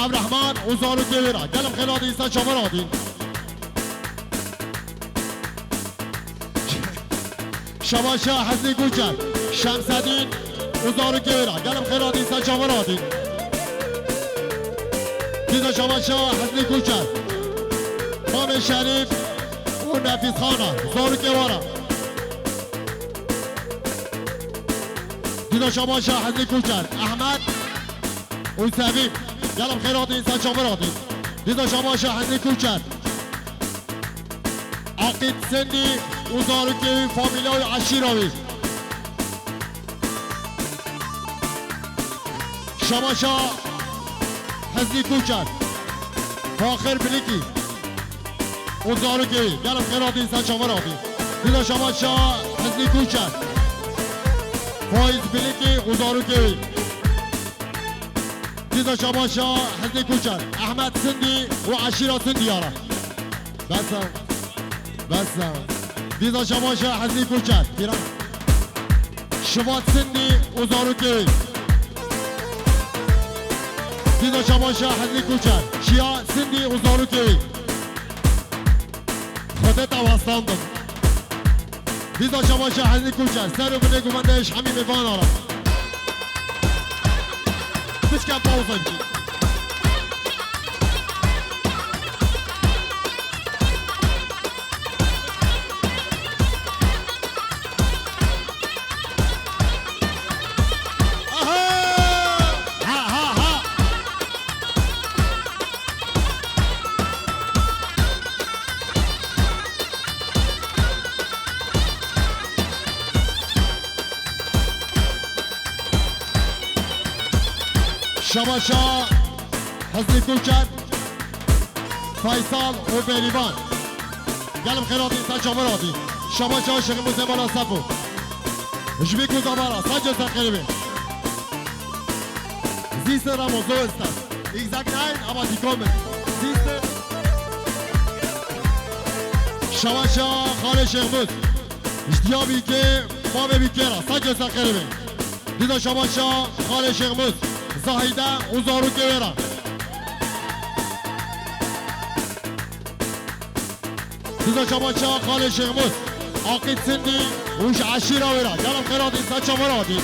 عبدالرحمن وزارو كبيرة قلب خلال إنسان شمرادين شباشا حسني كوچر شمس الدين وزارو كبيرة قلب خلال إنسان شمرادين دیدا شباشا حسني كوچر مام شریف و نفیس خانه زارو كبيرة دیدا شباشا حسني كوچر احمد وسبيب قلب خيرات انسان شمراتي دیدا شباشا حسني كوچر عقيد سندي وزارو كبير فاميليا عشيراوي شباشا حسني كوچر فاخر بليكي وزارو كبير قلب خيرات انسان شمراتي دیدا شباشا حسني كوچر فايز بليكي وزارو كبير دیدا شباشا حسني كوچر احمد سندي وعشيرة سندي يارا بس دیدا شباشا حسني كوچر تيران شوات سندي وزارو كبير دیدا شباشا حسني كوچر شيا سندي وزارو كبير خودت اوستاندم دیدا شباشا حسني كوچر سر و بنه گومندهش همین میوان آرم بشکن پاوزا بکی شباشا حسني كوچر فيصل وبيليفان قلب خيرات انسان شمراتي شباشا شيخ موسى بالا صفو جبيكو زبارا سجل تقريبا زيست راموزو استاس exact 9 aber die kommen زيست شباشا خالد شيخ موسى اشتيابي كي ما ببيكيرا سجل تقريبا ديدا شباشا خالد شيخ موسى زاهيدا وزارو كبيرة دیدا شباشا خالد شيخموس عقيد سندي وش عشيرة ويرا قلب خيرات انسان شمراتي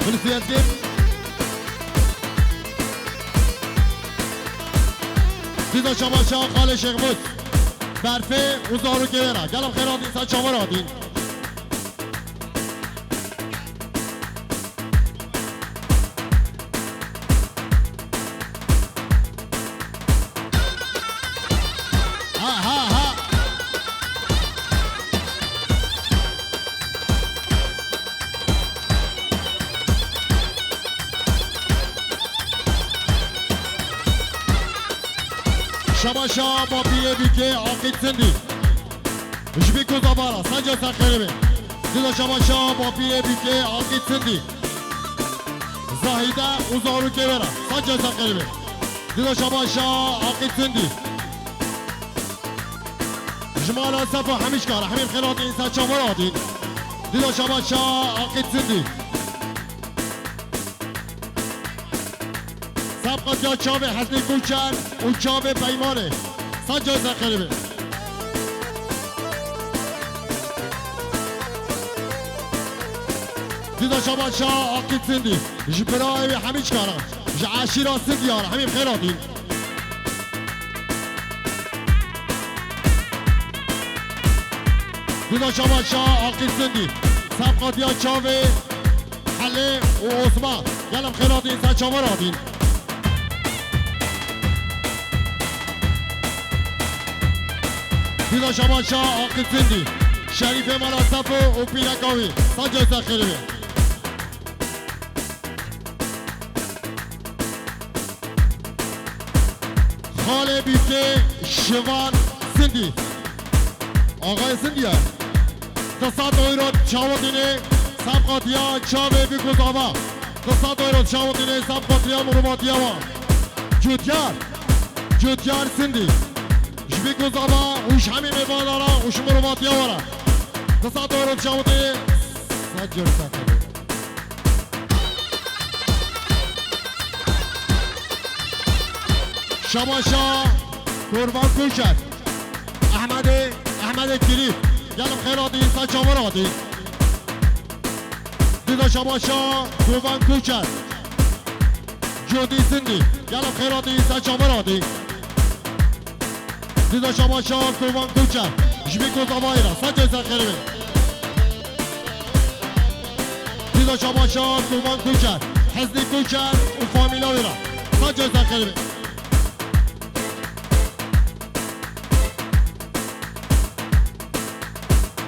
بالسياسين دیدا شباشا خالد شيخموس برفه وزارو كبيرة قلب خيرات انسان شمراتي شباشا بابیه بیکه عقید سندی جبیکو زبارا سجا سخیره دیدا شباشا بابیه بیکه عقید سندی زاهیده وزارو کبیره سجا سخیره دیدا شباشا عقید سندی جمالا صفا همیش کاره همین خیلات انسان چامرادین دیدا شباشا عقید سندی سبقت یا چاوه حسنی کوچر و چاوه پیمانه سجا زخیره دیدا شباشا عقید سندی جبرای همیش کاره عشیرا سندی یاره همین خیراتین دیدا شباشا عقید سندی سبقت یا چاوه حله و عثمان گلم خیراتین سچامراتین دیدا شباشا عقید سندی شریف مناصف و پیرکاوی سجا سخیره خاله بیفته شوان سندی آقای سندی ها تصاد اویرات چاودینه سبقاتیا چاوه بیگوزاوا تصاد اویرات چاودینه سبقاتیا مروماتیا وا جوتیار سندی بیگوزاوا اوش همین میوانارا اوش مروماتیا وارا تصاد اویرات چاودینه سجر سخیره شباشا قربان کوچک احمد کلیف گلم خیراتی اینسان چاوراتی دیدا شباشا قربان کوچک جودی سندی گلم خیراتی اینسان چاوراتی دیدا شباشا قربان کوچک جبی کوزاوایرا سجای سرخیری دیدا شباشا قربان کوچک حزنی کوچک و فامیلا ویرا سجای سرخیری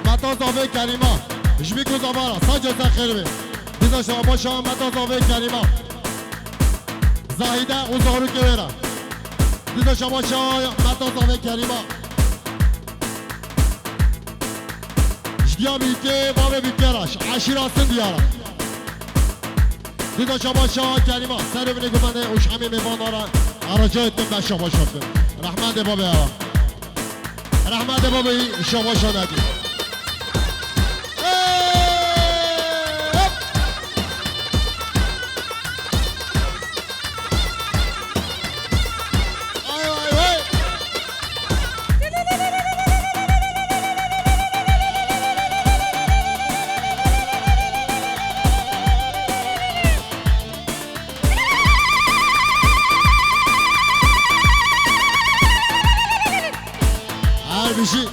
متا زاوی کریما جبی کوزاوایرا سجای سرخیری دیدا شباشا متا زاوی کریما زاهیده و زارو ویرا دیدا شباشا متا زاوی کریما جدیامی که بابه بیکراش عشیراتن دیارم دیدا شباشا کریما سر بینه گفنده اوش همه میوان دارن عراجایتون به شباشا کن رحمت بابه ها رحمت بابه شباشا ندی بشی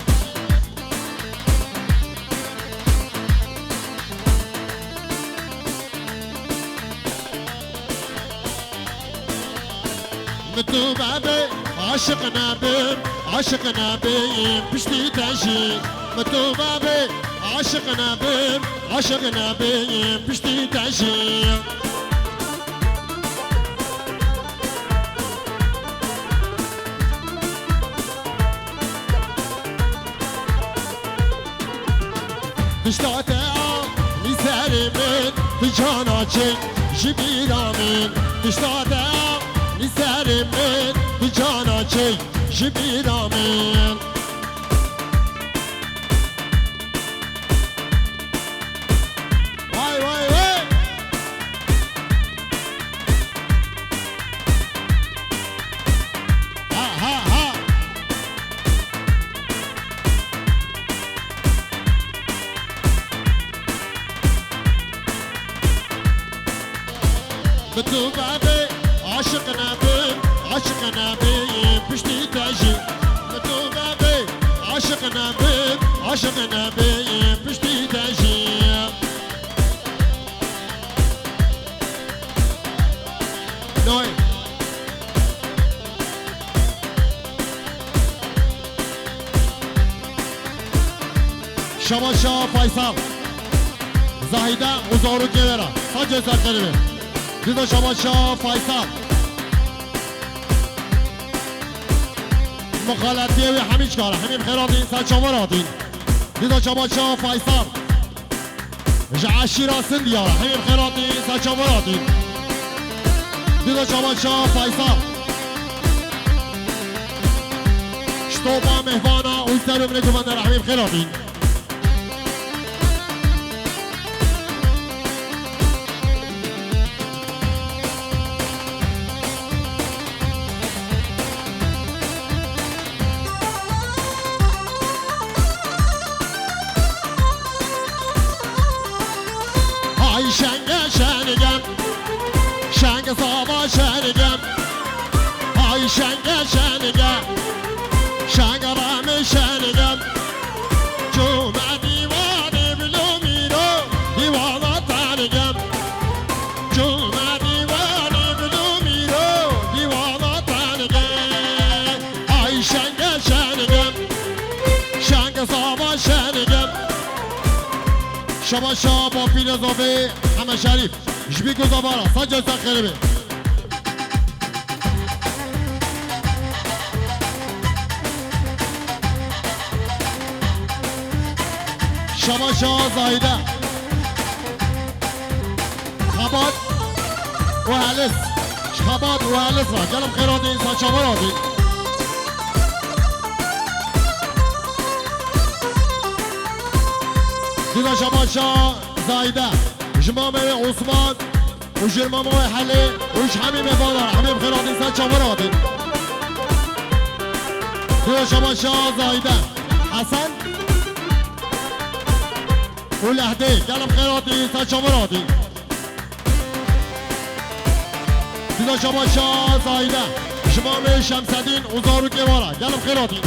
متو بابي عاشقنا بهم عاشقنا بهم بشتي تجي متو بابي عاشقنا بهم عاشقنا بهم بشتي تجي دشتاته میسری من بجانا چه جبیرا من دشتاته میسری من بجانا چه جبیرا من وای وای وای ها ها ها بتو بابي عاشقنا بهم عاشقنا بهم بشتي تاجي بتو بابي عاشقنا بهم عاشقنا بهم بشتي تاجي نوي شباشا فايصل زاهيده وزارو كبيرة سجل سرقلبه دیدا شباشا فایصل مخالطیه و همیچ کاره همین خیراتین سرچامه راتین دیدا شباشا فایصل عشیرا سندیاره همین خیراتین سرچامه راتین دیدا شباشا فایصل شتوبا مهوانا اون سر بینه گفنده همین خیراتین شنگ شنگم شنگ سابا شنگم های شنگ شنگم شنگ رام شنگم چوم دیوانه بلو میرو دیوانا تنگم چوم دیوانه بلو میرو دیوانا تنگم های شنگ شنگم شنگ سابا شنگم شباشا با پیر اضافه همه شریف جبی گذابارا سجا سخیره شباشا زاهده خبات و هلس خبات و هلس را گلم خیرات اینسان شما را دید دیدا شباشا زاهده جمامه عثمان و جرمامه حلی و همین مفادر همین خیرات اینسان شما را دید دیدا شباشا زایده حسن ولهدي قلب خيراتي ساتشامراتي دیدا شباشا زایده شمام شمس الدین وزارو کیوارا قلب خيراتي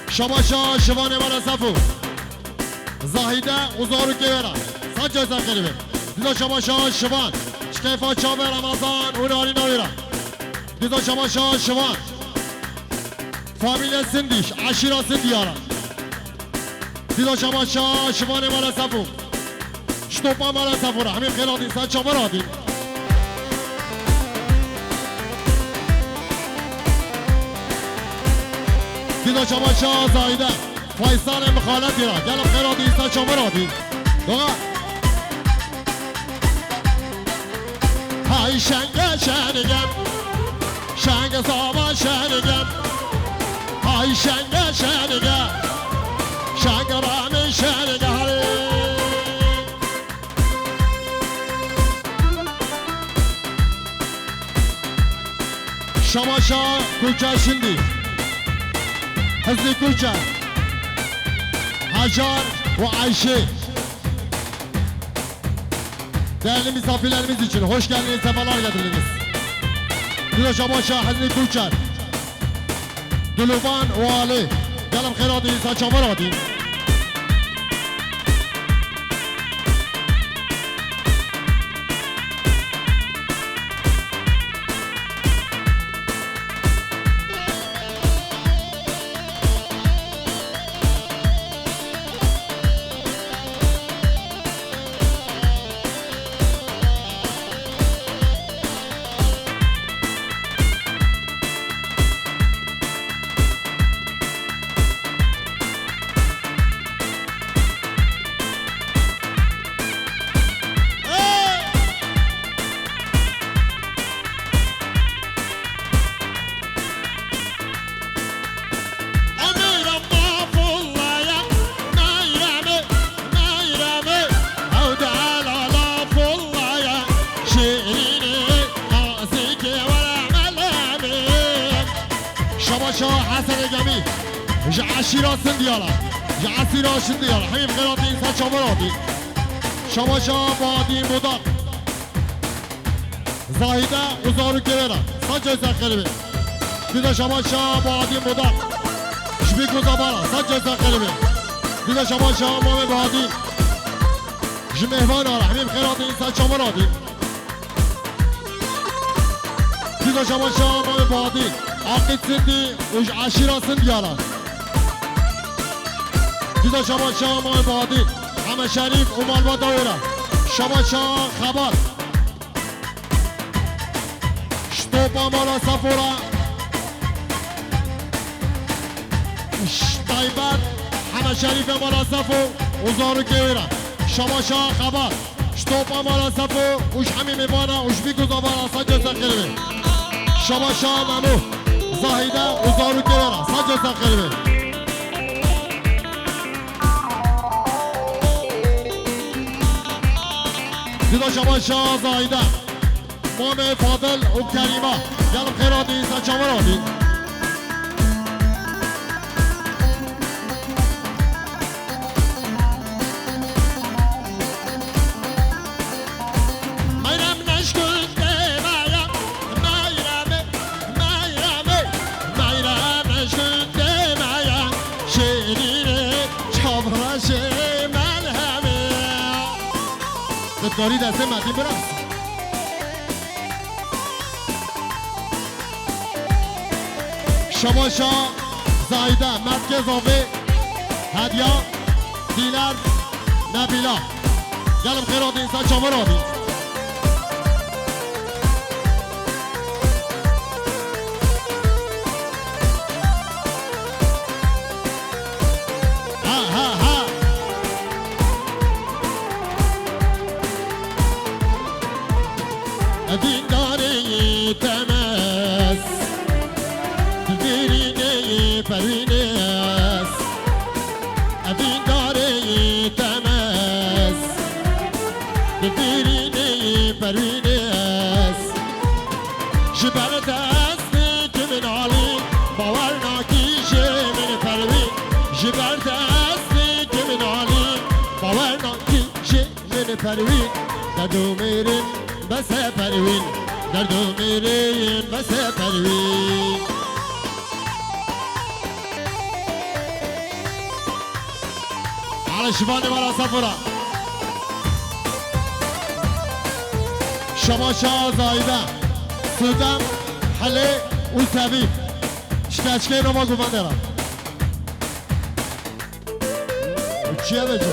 شباشا شوان مال صفو زاهیده وزارو کیوارا سجا زخیره دیدا شباشا شوان شکیفا چاوه رمضان اوناری نویرا دیدا شباشا شوان فامیل سندیش عشیرا سندیارا دیدا شباشا شوان مال صفو شتوپا مال صفو را همین خیراتي ساتشامراتي دیدا شباشا زایده فیصل مخالطی را گلم خیراتي ساتشامراتي دوغا های شنگ شنگم شنگ ساما شنگم های شنگ شنگم شنگ رام شنگم شماشا کوچه شندی حزی کوچه Hajar ve Ayşe değerli misafirlerimiz için hoş geldiniz, sefalar getirdiniz. Dilo Şabaşa, Hazine Kulçer, Duluvan ve Ali, gelin khirati, saçamarati. عشیراسın diyorlar. Asirasın diyorlar. Hem kıratı insan çamarati. Şamaşa vadi mudak. Zahide uzarı kevera. Saç özler kelibi. Bir de şamaşa vadi mudak. Şbik uzabara. Saç özler kelibi. Bir de şamaşa mame vadi. Jmehvan ara. Hem kıratı insan çamarati. Bir de şamaşa mame vadi. Akit sindi. Aşirasın diyorlar. دیدا شباشا مای بادی همه شریف اومال با دایره شباشا خبر شتوپا مالا سفورا تایبت همه شریف مالا سفو اوزارو گیره شباشا خبر شتوپا مالا سفو اوش همی میبانه اوش بی گذابانه سجا سخیره شباشا ممو زاهیده اوزارو گیره سجا سخیره دیدا شباشا زایده مام فاضل و کریمه گلم خیراتی سچامراتی میرم نشکن دمایم میرم نشکن دمایم شیرین چابرش داری دسته مدی براس شباشا زایده مرکز آوه هدیا دیلر نبیلا گلم خیرات انسان چامر آبی دینداری تماس دیرینه پرینس دینداری تماس دیرینه پرینس جبر دست که منالی باور نکیشه میرین پروین دردو میرین بس پروین دردو میرین بس پروین على شبان مرا سفرة شماشا زايدة سودان حلي وسبيب شتاشكي نوما قوماندرا وچيه بجو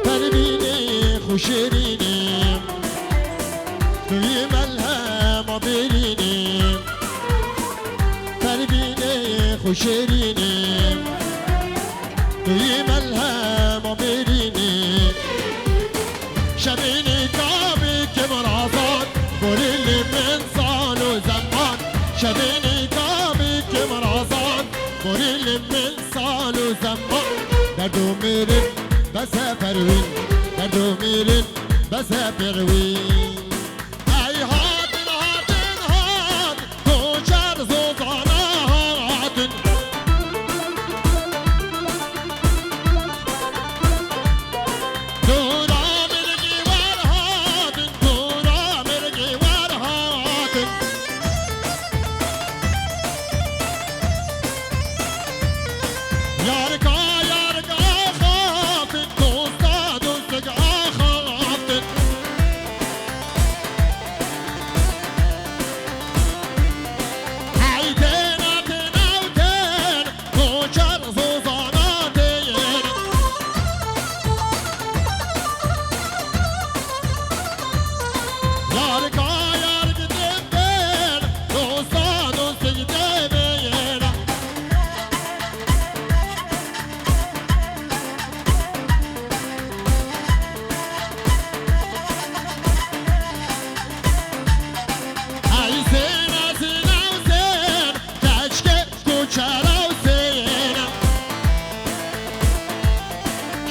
قلبيني خوشيريني توی ملهم برینیم قلبینه خوشرینیم توی ملهم برینیم شبینی کابی که مرازان بریلی من سال و زمان شبینی کابی که مرازان بریلی من سال و زمان دردو میرین بس پروین دردو میرین بس پروین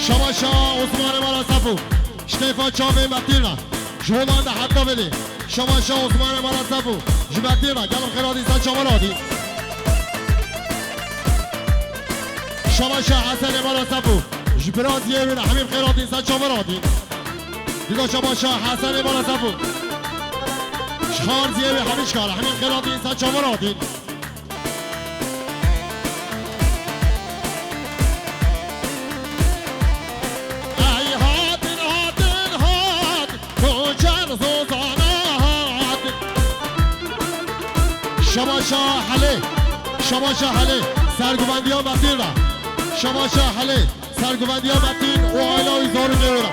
شماشا عثمان مرا صفو شتیفا چاوی متیرنا جولان ده حتی بلی شماشا عثمان مرا صفو جمتیرنا گلم خیرادی سا چامرادی شماشا حسن مرا صفو جبرات یه حبیب خیرادی سا چامرادی دیگه شماشا حسن مرا صفو شخار زیوی حبیش کار حبیب خیرادی سا چامرادی شماشا حلی سرگوبندی ها متین را شماشا حلی سرگوبندی ها متین و آیلا و زارو نیورا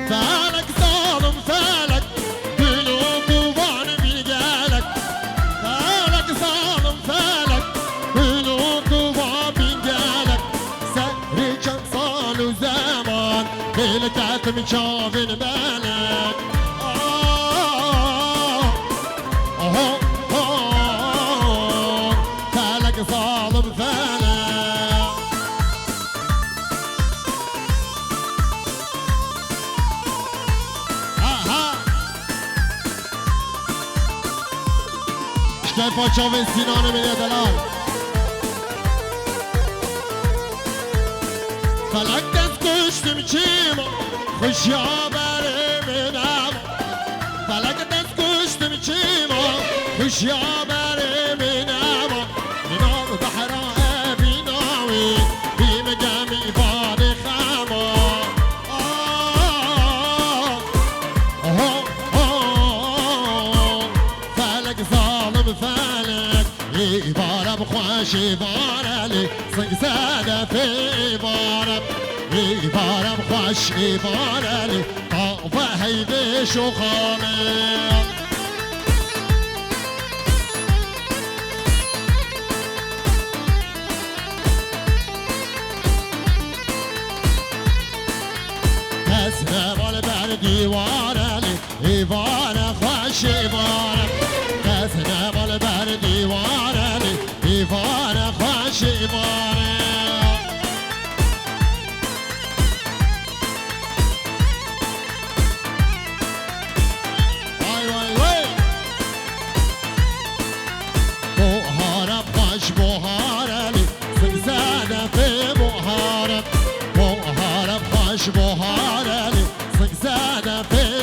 فلک ظالم فلک گلو قوان بیگلک فلک ظالم فلک گلو قوان بیگلک سهری چند سال و زمان بلکت من شافن بلک فلک ظالم فلک شتیفا چاوین سینان میده دلال فلک دست کشتم چیما خوشیا برمینم فلک دست کشتم چیما خوشیا برمینم بینام بحرا بیناوی بیم گمی باد خما فلک ظالم فلک ایبارم خوش ایبارلی سنگ زده فی ایبارم ایبارم خوش ایبارلی قاوه هیده شخامه نبال بر دیوارلی ایوان خوش ایوانم کس نبال بر دیوارلی ایوان خوش ایوانم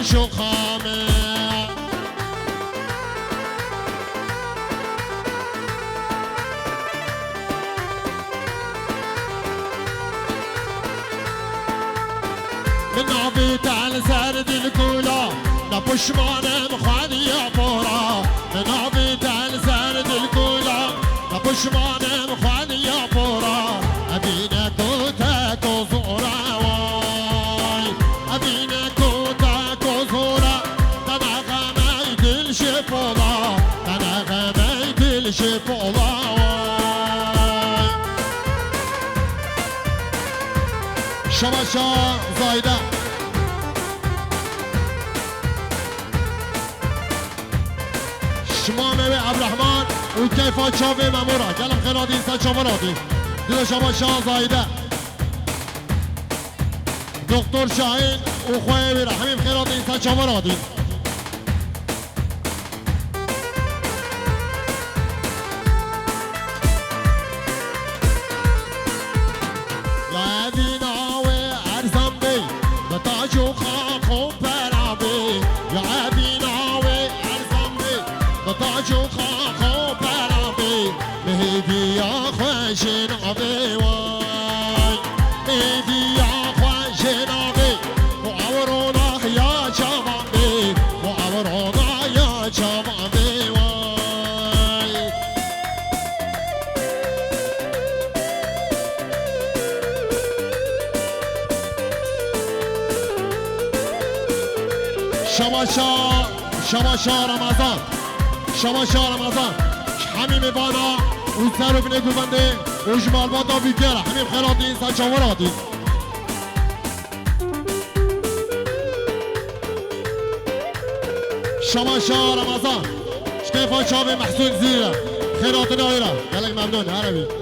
شخامه من عبيت على سرد الكولا نبشمان مخاني يا بورا من عبيت على سرد الكولا نبشمان مخاني يا بورا أبينا كوتا كوزورا واي أبينا كوتا كوزورا تنغى ميت الشفولا تنغى ميت الشفولا واي شباشا زايدة شمامه عبد الرحمن وكيف شافي مامورا كلام خلادي انسان شافراتي دو شباشا زايدة دكتور شاهين وخوي برحمي خلادي انسان شافراتي تاجو خاخو برابي يا عبي ناوي ارزمبي تاجو خاخو برابي مهدي يا خوش نابي واي مهدي يا خوش نابي معورونا يا جوانبي معورونا يا جوانبي واي شباشا رمضان شباشا رمضان حميم بانا وسارو بن گوونده وجمال بادا بيكرا حميم خيراتي انسان شاوراتي شباشا رمضان كيف شافي محسون زيرة خيرات دايرة قالك ممنون عربي